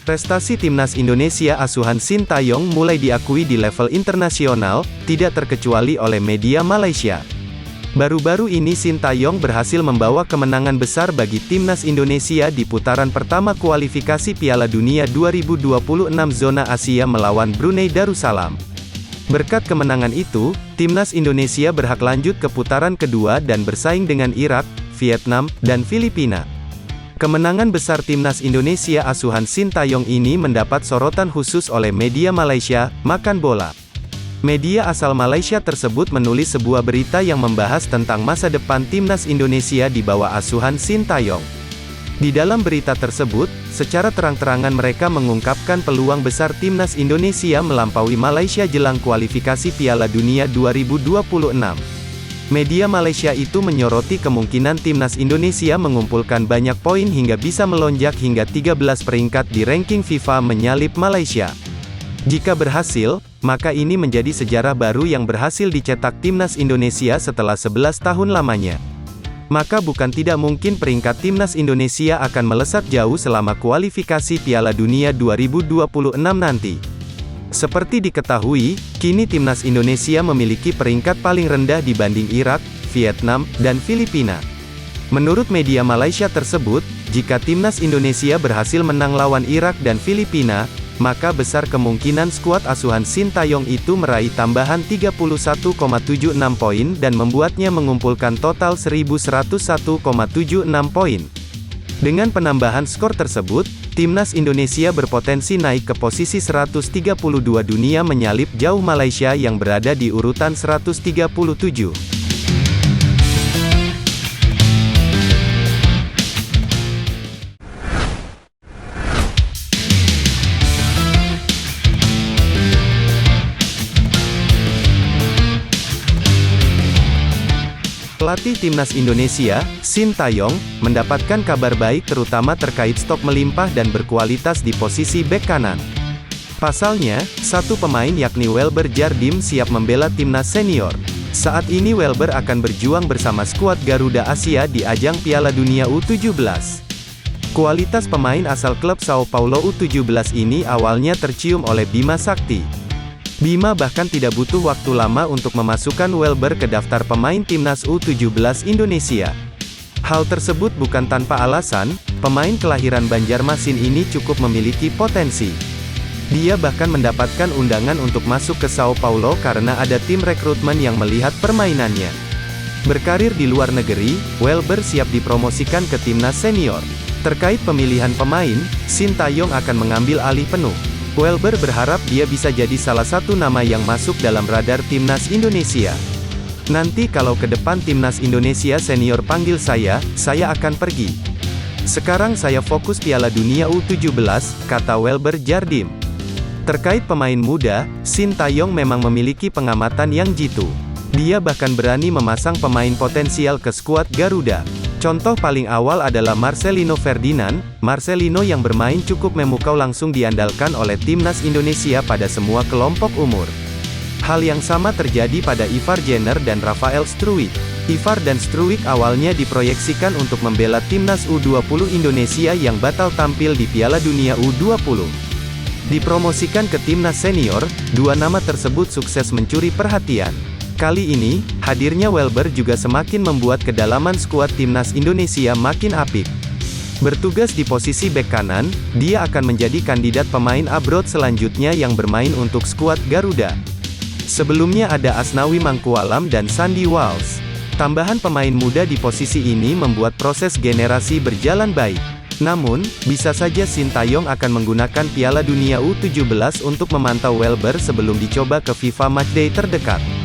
Prestasi timnas Indonesia asuhan Sintayong mulai diakui di level internasional, tidak terkecuali oleh media Malaysia. Baru-baru ini Sintayong berhasil membawa kemenangan besar bagi timnas Indonesia di putaran pertama kualifikasi Piala Dunia 2026 zona Asia melawan Brunei Darussalam. Berkat kemenangan itu, timnas Indonesia berhak lanjut ke putaran kedua dan bersaing dengan Irak, Vietnam, dan Filipina. Kemenangan besar timnas Indonesia asuhan Sintayong ini mendapat sorotan khusus oleh media Malaysia, Makan Bola. Media asal Malaysia tersebut menulis sebuah berita yang membahas tentang masa depan timnas Indonesia di bawah asuhan Sintayong. Di dalam berita tersebut, secara terang-terangan mereka mengungkapkan peluang besar timnas Indonesia melampaui Malaysia jelang kualifikasi Piala Dunia 2026. Media Malaysia itu menyoroti kemungkinan timnas Indonesia mengumpulkan banyak poin hingga bisa melonjak hingga 13 peringkat di ranking FIFA menyalip Malaysia. Jika berhasil, maka ini menjadi sejarah baru yang berhasil dicetak timnas Indonesia setelah 11 tahun lamanya. Maka bukan tidak mungkin peringkat timnas Indonesia akan melesat jauh selama kualifikasi Piala Dunia 2026 nanti. Seperti diketahui, kini timnas Indonesia memiliki peringkat paling rendah dibanding Irak, Vietnam, dan Filipina. Menurut media Malaysia tersebut, jika timnas Indonesia berhasil menang lawan Irak dan Filipina, maka besar kemungkinan skuad asuhan Sintayong itu meraih tambahan 31,76 poin dan membuatnya mengumpulkan total 1101,76 poin. Dengan penambahan skor tersebut, timnas Indonesia berpotensi naik ke posisi 132 dunia menyalip jauh Malaysia yang berada di urutan 137. Pelatih timnas Indonesia, Sintayong, mendapatkan kabar baik terutama terkait stok melimpah dan berkualitas di posisi bek kanan. Pasalnya, satu pemain yakni Welber Jardim siap membela timnas senior. Saat ini Welber akan berjuang bersama skuad Garuda Asia di ajang Piala Dunia U17. Kualitas pemain asal klub Sao Paulo U17 ini awalnya tercium oleh Bima Sakti. Bima bahkan tidak butuh waktu lama untuk memasukkan Welber ke daftar pemain timnas U17 Indonesia. Hal tersebut bukan tanpa alasan, pemain kelahiran Banjarmasin ini cukup memiliki potensi. Dia bahkan mendapatkan undangan untuk masuk ke Sao Paulo karena ada tim rekrutmen yang melihat permainannya. Berkarir di luar negeri, Welber siap dipromosikan ke timnas senior. Terkait pemilihan pemain, Sintayong akan mengambil alih penuh. Welber berharap dia bisa jadi salah satu nama yang masuk dalam radar timnas Indonesia. Nanti kalau ke depan timnas Indonesia senior panggil saya akan pergi. Sekarang saya fokus Piala Dunia U17, kata Welber Jardim. Terkait pemain muda, Sintayong memang memiliki pengamatan yang jitu. Dia bahkan berani memasang pemain potensial ke skuad Garuda. Contoh paling awal adalah Marcelino Ferdinand. Marcelino yang bermain cukup memukau langsung diandalkan oleh timnas Indonesia pada semua kelompok umur. Hal yang sama terjadi pada Ivar Jenner dan Rafael Struijk. Ivar dan Struijk awalnya diproyeksikan untuk membela timnas U20 Indonesia yang batal tampil di Piala Dunia U20. Dipromosikan ke timnas senior, dua nama tersebut sukses mencuri perhatian. Kali ini, hadirnya Welber juga semakin membuat kedalaman skuad timnas Indonesia makin apik. Bertugas di posisi bek kanan, dia akan menjadi kandidat pemain abroad selanjutnya yang bermain untuk skuad Garuda. Sebelumnya ada Asnawi Mangkualam dan Sandy Walsh. Tambahan pemain muda di posisi ini membuat proses generasi berjalan baik. Namun, bisa saja Sintayong akan menggunakan Piala Dunia U17 untuk memantau Welber sebelum dicoba ke FIFA Matchday terdekat.